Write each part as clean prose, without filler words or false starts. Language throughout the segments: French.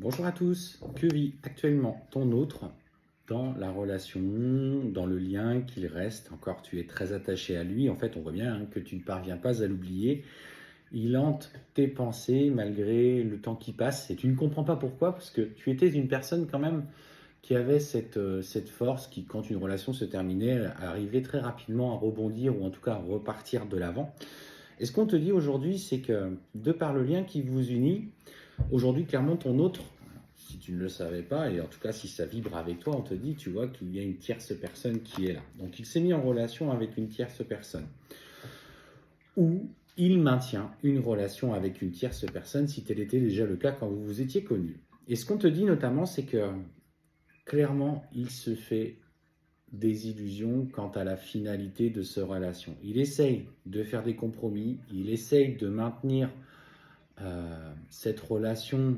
Bonjour à tous, que vit actuellement ton autre dans la relation, dans le lien qu'il reste? Encore, tu es très attaché à lui, en fait on voit bien que tu ne parviens pas à l'oublier. Il hante tes pensées malgré le temps qui passe et tu ne comprends pas pourquoi, parce que tu étais une personne quand même qui avait cette force qui, quand une relation se terminait, arrivait très rapidement à rebondir ou en tout cas à repartir de l'avant. Et ce qu'on te dit aujourd'hui, c'est que de par le lien qui vous unit, aujourd'hui, clairement, ton autre, si tu ne le savais pas, et en tout cas si ça vibre avec toi, on te dit, tu vois qu'il y a une tierce personne qui est là. Donc il s'est mis en relation avec une tierce personne. Ou il maintient une relation avec une tierce personne si tel était déjà le cas quand vous vous étiez connus. Et ce qu'on te dit notamment, c'est que clairement, il se fait des illusions quant à la finalité de cette relation. Il essaye de faire des compromis, il essaye de maintenir cette relation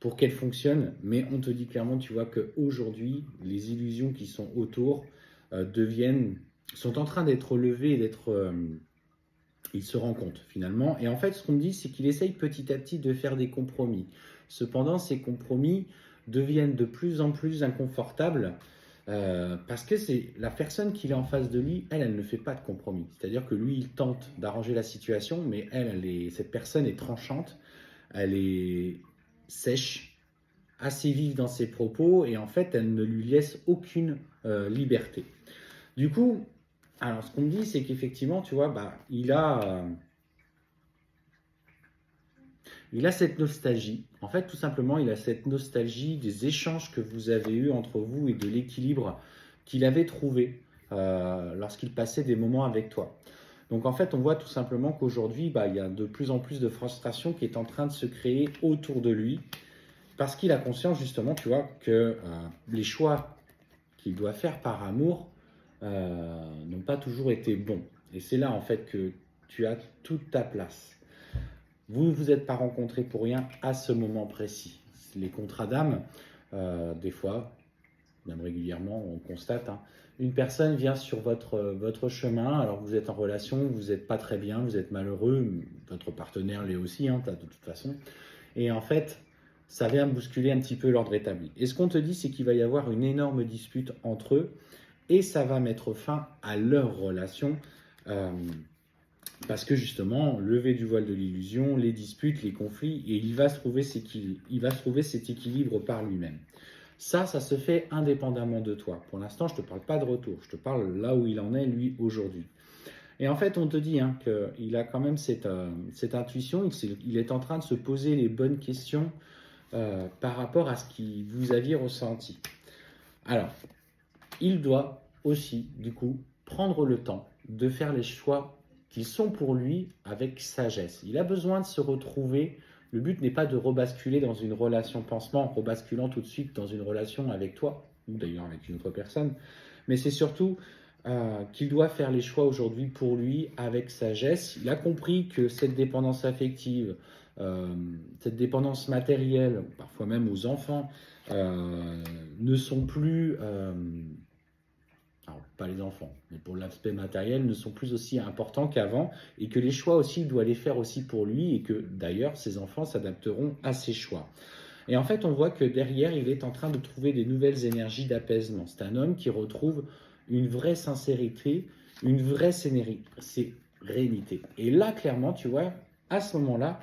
pour qu'elle fonctionne, mais on te dit clairement, tu vois, qu'aujourd'hui, les illusions qui sont autour sont en train d'être levées et il se rend compte finalement. Et en fait, ce qu'on me dit, c'est qu'il essaye petit à petit de faire des compromis. Cependant, ces compromis deviennent de plus en plus inconfortables parce que c'est la personne qu'il est en face de lui, elle ne fait pas de compromis. C'est-à-dire que lui, il tente d'arranger la situation, mais cette personne est tranchante, elle est sèche, assez vive dans ses propos, et en fait, elle ne lui laisse aucune liberté. Du coup, alors ce qu'on me dit, c'est qu'effectivement, tu vois, il a cette nostalgie. En fait, tout simplement, il a cette nostalgie des échanges que vous avez eus entre vous et de l'équilibre qu'il avait trouvé lorsqu'il passait des moments avec toi. Donc en fait, on voit tout simplement qu'aujourd'hui, il y a de plus en plus de frustration qui est en train de se créer autour de lui parce qu'il a conscience justement, tu vois, que les choix qu'il doit faire par amour n'ont pas toujours été bons. Et c'est là en fait que tu as toute ta place. Vous ne vous êtes pas rencontrés pour rien à ce moment précis. Les contrats d'âme, des fois, même régulièrement, on constate, une personne vient sur votre chemin, alors que vous êtes en relation, vous n'êtes pas très bien, vous êtes malheureux, votre partenaire l'est aussi, de toute façon. Et en fait, ça vient bousculer un petit peu l'ordre établi. Et ce qu'on te dit, c'est qu'il va y avoir une énorme dispute entre eux, et ça va mettre fin à leur relation. Parce que justement, lever du voile de l'illusion, les disputes, les conflits, et il va se trouver cet équilibre par lui-même. Ça se fait indépendamment de toi. Pour l'instant, je ne te parle pas de retour, je te parle là où il en est, lui, aujourd'hui. Et en fait, on te dit qu'il a quand même cette intuition, il est en train de se poser les bonnes questions par rapport à ce que vous aviez ressenti. Alors, il doit aussi, du coup, prendre le temps de faire les choix qui sont pour lui avec sagesse. Il a besoin de se retrouver. Le but n'est pas de rebasculer dans une relation pansement en rebasculant tout de suite dans une relation avec toi, ou d'ailleurs avec une autre personne, mais c'est surtout qu'il doit faire les choix aujourd'hui pour lui avec sagesse. Il a compris que cette dépendance affective, cette dépendance matérielle, parfois même aux enfants, ne sont plus alors pas les enfants, mais pour l'aspect matériel, ne sont plus aussi importants qu'avant, et que les choix aussi, il doit les faire aussi pour lui, et que d'ailleurs, ses enfants s'adapteront à ses choix. Et en fait, on voit que derrière, il est en train de trouver des nouvelles énergies d'apaisement. C'est un homme qui retrouve une vraie sincérité, une vraie sérénité. Et là, clairement, tu vois, à ce moment-là,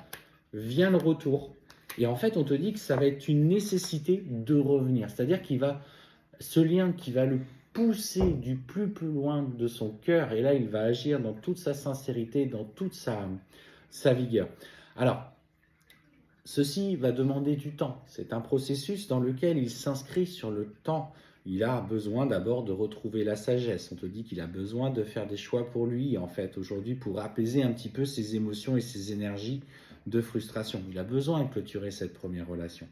vient le retour. Et en fait, on te dit que ça va être une nécessité de revenir. C'est-à-dire ce lien qui va le pousser du plus loin de son cœur, et là il va agir dans toute sa sincérité, dans toute sa vigueur. Alors, ceci va demander du temps. C'est un processus dans lequel il s'inscrit sur le temps. Il a besoin d'abord de retrouver la sagesse. On te dit qu'il a besoin de faire des choix pour lui, en fait, aujourd'hui, pour apaiser un petit peu ses émotions et ses énergies de frustration. Il a besoin de clôturer cette première relation.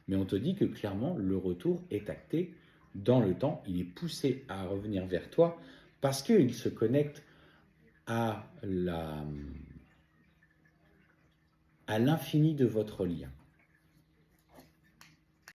Mais on te dit que clairement, le retour est acté dans le temps. Il est poussé à revenir vers toi parce qu'il se connecte à l'infini de votre lien.